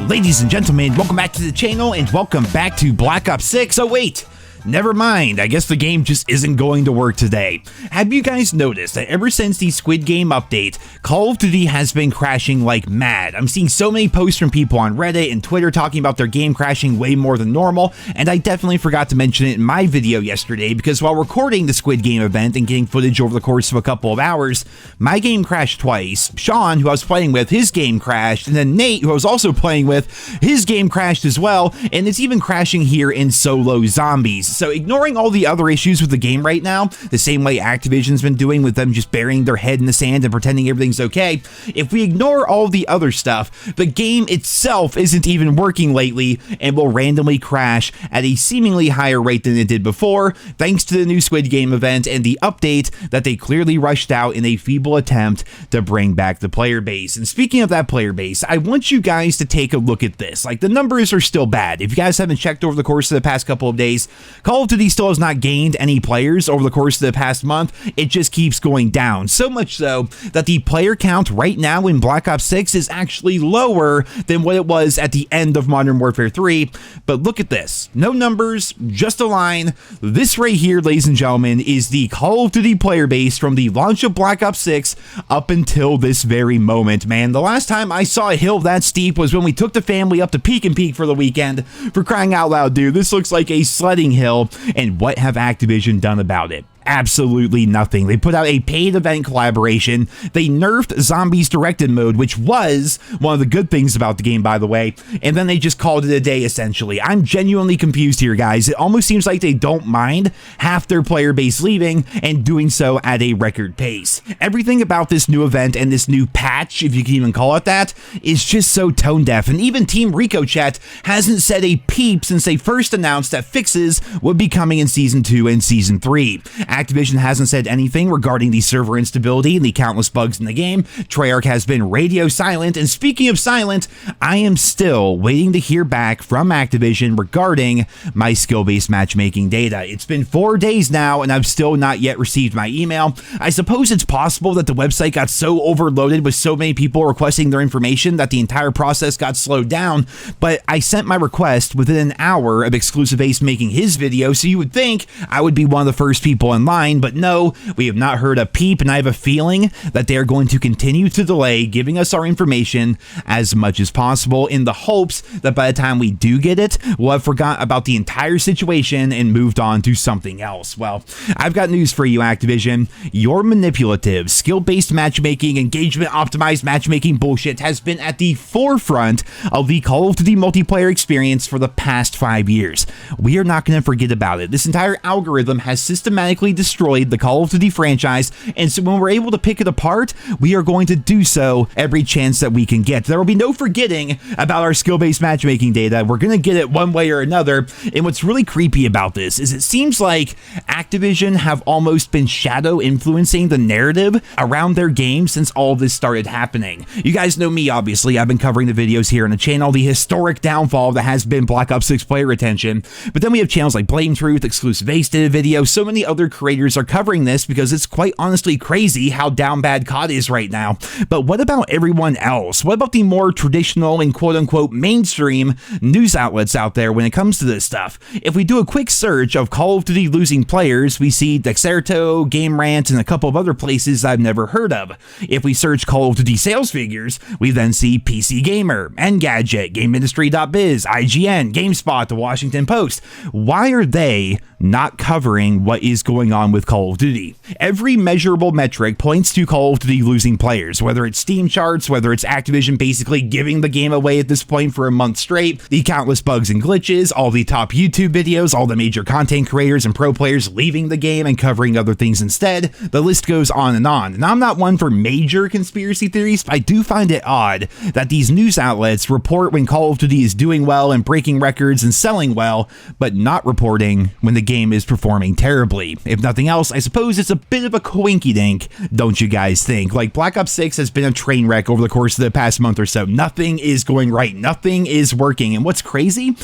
Ladies and gentlemen, welcome back to the channel and welcome back to Black Ops 6. Oh wait, never mind, I guess the game just isn't going to work today. Have you guys noticed that ever since the Squid Game update, Call of Duty has been crashing like mad? I'm seeing so many posts from people on Reddit and Twitter talking about their game crashing way more than normal, and I definitely forgot to mention it in my video yesterday because while recording the Squid Game event and getting footage over the course of a couple of hours, my game crashed twice. Sean, who I was playing with, his game crashed, and then Nate, who I was also playing with, his game crashed as well, and it's even crashing here in Solo Zombies. So ignoring all the other issues with the game right now, the same way Activision's been doing with them just burying their head in the sand and pretending everything's okay, if we ignore all the other stuff, the game itself isn't even working lately and will randomly crash at a seemingly higher rate than it did before, thanks to the new Squid Game event and the update that they clearly rushed out in a feeble attempt to bring back the player base. And speaking of that player base, I want you guys to take a look at this. Like, the numbers are still bad. If you guys haven't checked over the course of the past couple of days, Call of Duty still has not gained any players over the course of the past month. It just keeps going down. So much so that the player count right now in Black Ops 6 is actually lower than what it was at the end of Modern Warfare 3. But look at this. No numbers, just a line. This right here, ladies and gentlemen, is the Call of Duty player base from the launch of Black Ops 6 up until this very moment, man. The last time I saw a hill that steep was when we took the family up to Peak and Peak for the weekend. For crying out loud, dude, this looks like a sledding hill. And what have Activision done about it? Absolutely nothing. They put out a paid event collaboration. They nerfed Zombies Directed Mode, which was one of the good things about the game, by the way, and then they just called it a day, essentially. I'm genuinely confused here, guys. It almost seems like they don't mind half their player base leaving and doing so at a record pace. Everything about this new event and this new patch, if you can even call it that, is just so tone deaf, and even Team Rico Chat hasn't said a peep since they first announced that fixes would be coming in Season 2 and Season 3. Activision hasn't said anything regarding the server instability and the countless bugs in the game. Treyarch has been radio silent, and speaking of silent, I am still waiting to hear back from Activision regarding my skill-based matchmaking data. It's been 4 days now, and I've still not yet received my email. I suppose it's possible that the website got so overloaded with so many people requesting their information that the entire process got slowed down, but I sent my request within an hour of Exclusive Ace making his video, so you would think I would be one of the first people in line, but no, we have not heard a peep, and I have a feeling that they are going to continue to delay giving us our information as much as possible in the hopes that by the time we do get it, we'll have forgot about the entire situation and moved on to something else. Well, I've got news for you, Activision. Your manipulative, skill-based matchmaking, engagement-optimized matchmaking bullshit has been at the forefront of the Call of Duty multiplayer experience for the past 5 years. We are not going to forget about it. This entire algorithm has systematically destroyed the Call of Duty franchise, and so when we're able to pick it apart, we are going to do so every chance that we can get. There will be no forgetting about our skill-based matchmaking data. We're going to get it one way or another, and what's really creepy about this is it seems like Activision have almost been shadow influencing the narrative around their game since all of this started happening. You guys know me, obviously. I've been covering the videos here on the channel, the historic downfall that has been Black Ops 6 player retention, but then we have channels like Blame Truth, Exclusive Ace did a video, so many other creators are covering this because it's quite honestly crazy how down bad COD is right now. But what about everyone else? What about the more traditional and quote-unquote mainstream news outlets out there when it comes to this stuff? If we do a quick search of Call of Duty losing players, we see Dexerto, Game Rant, and a couple of other places I've never heard of. If we search Call of Duty sales figures, we then see PC Gamer, Engadget, GameIndustry.biz, IGN, GameSpot, The Washington Post. Why are they not covering what is going on with Call of Duty? Every measurable metric points to Call of Duty losing players, whether it's Steam charts, whether it's Activision basically giving the game away at this point for a month straight, the countless bugs and glitches, all the top YouTube videos, all the major content creators and pro players leaving the game and covering other things instead. The list goes on. And I'm not one for major conspiracy theories, but I do find it odd that these news outlets report when Call of Duty is doing well and breaking records and selling well, but not reporting when the game is performing terribly. If nothing else, I suppose it's a bit of a coinky-dink, don't you guys think? Like, Black Ops 6 has been a train wreck over the course of the past month or so. Nothing is going right. Nothing is working. And what's crazy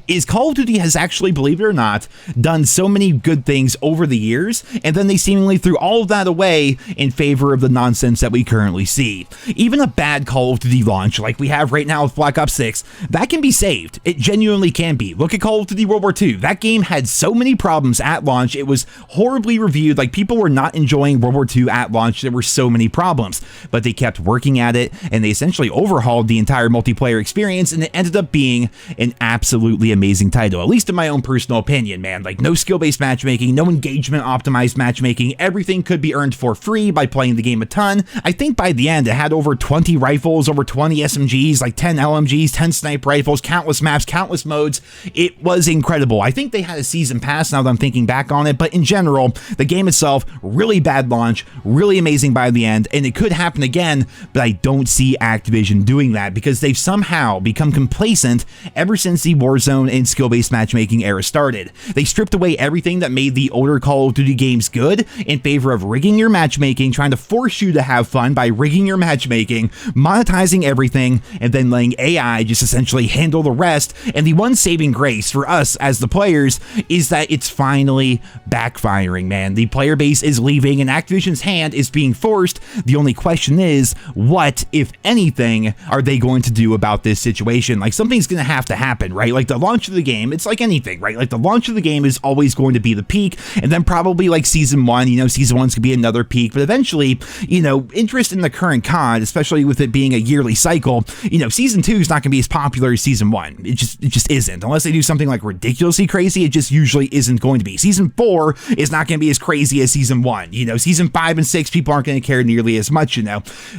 is Call of Duty has actually, believe it or not, done so many good things over the years, and then they seemingly threw all of that away in favor of the nonsense that we currently see. Even a bad Call of Duty launch like we have right now with Black Ops 6, that can be saved. It genuinely can be. Look at Call of Duty World War II. That game had so many problems at launch. It was horribly reviewed. Like, people were not enjoying World War II at launch. There were so many problems, but they kept working at it, and they essentially overhauled the entire multiplayer experience, and it ended up being an absolutely amazing title, at least in my own personal opinion, man. Like, no skill-based matchmaking, no engagement optimized matchmaking. Everything could be earned for free by playing the game a ton. I think by the end, it had over 20 rifles, over 20 SMGs, like 10 LMGs, 10 sniper rifles, countless maps, countless modes. It was incredible. I think they had a season pass now that I'm thinking back on it, but in general, the game itself, really bad launch, really amazing by the end, and it could happen again, but I don't see Activision doing that because they've somehow become complacent ever since the Warzone and skill-based matchmaking era started. They stripped away everything that made the older Call of Duty games good in favor of rigging your matchmaking, trying to force you to have fun by rigging your matchmaking, monetizing everything, and then letting AI just essentially handle the rest. And the one saving grace for us as the players is that it's finally backfiring, man. The player base is leaving and Activision's hand is being forced. The only question is, what, if anything, are they going to do about this situation? Like, something's going to have to happen, right? Like, the launch of the game, it's like anything, right? Like, the launch of the game is always going to be the peak, and then probably like season one, season one's gonna be another peak, but eventually, interest in the current COD, especially with it being a yearly cycle, season two is not gonna be as popular as season one. It just isn't. Unless they do something like ridiculously crazy, it just usually isn't going to be. Season 4 is not gonna be as crazy as season 1. Season 5 and 6, people aren't gonna care nearly as much,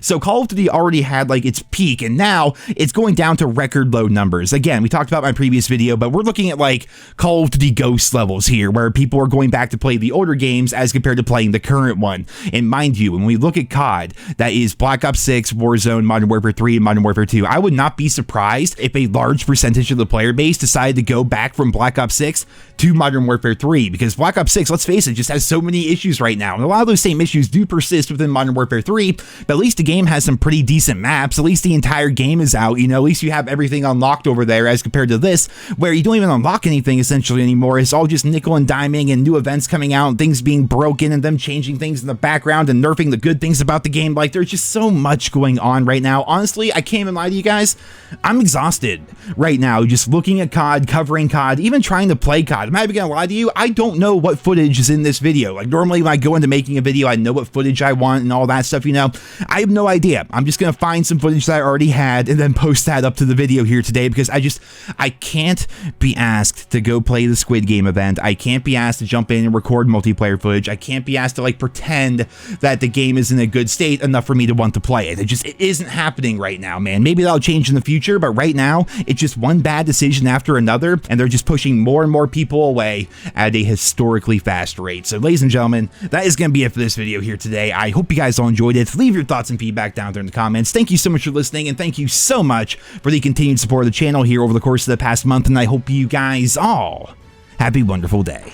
So Call of Duty already had like its peak, and now it's going down to record low numbers. Again, we talked about my previous video, but we're looking at like Call of Duty Ghost levels here, where people are going back to play the older games as compared to playing the current one. And mind you, when we look at COD, that is Black Ops 6, Warzone, Modern Warfare 3, and Modern Warfare 2, I would not be surprised if a large percentage of the player base decided to go back from Black Ops 6 to Modern Warfare 3, because Black Ops 6, let's face it, just has so many issues right now. And a lot of those same issues do persist within Modern Warfare 3, but at least the game has some pretty decent maps. At least the entire game is out, at least you have everything unlocked over there as compared to this, where you don't even unlock anything essentially anymore. It's all just nickel and diming and new events coming out and things being broken and them changing things in the background and nerfing the good things about the game. Like, there's just so much going on right now. Honestly, I can't even lie to you guys. I'm exhausted right now just looking at COD, covering COD, even trying to play COD. I'm not even gonna lie to you, I don't know what footage is in this video. Like, normally when I go into making a video, I know what footage I want and all that stuff, I have no idea. I'm just gonna find some footage that I already had and then post that up to the video here today, because I can't be asked to go play the Squid Game event. I can't be asked to jump in and record multiplayer footage. I can't be asked to like pretend that the game is in a good state enough for me to want to play it. It isn't happening right now, man. Maybe that'll change in the future, but right now it's just one bad decision after another, and they're just pushing more and more people away at a historically fast rate. So ladies and gentlemen, that is going to be it for this video here today. I hope you guys all enjoyed it. Leave your thoughts and feedback down there in the comments. Thank you so much for listening, and thank you so much for the continued support of the channel here over the course of the past month, and I hope you guys all have a wonderful day.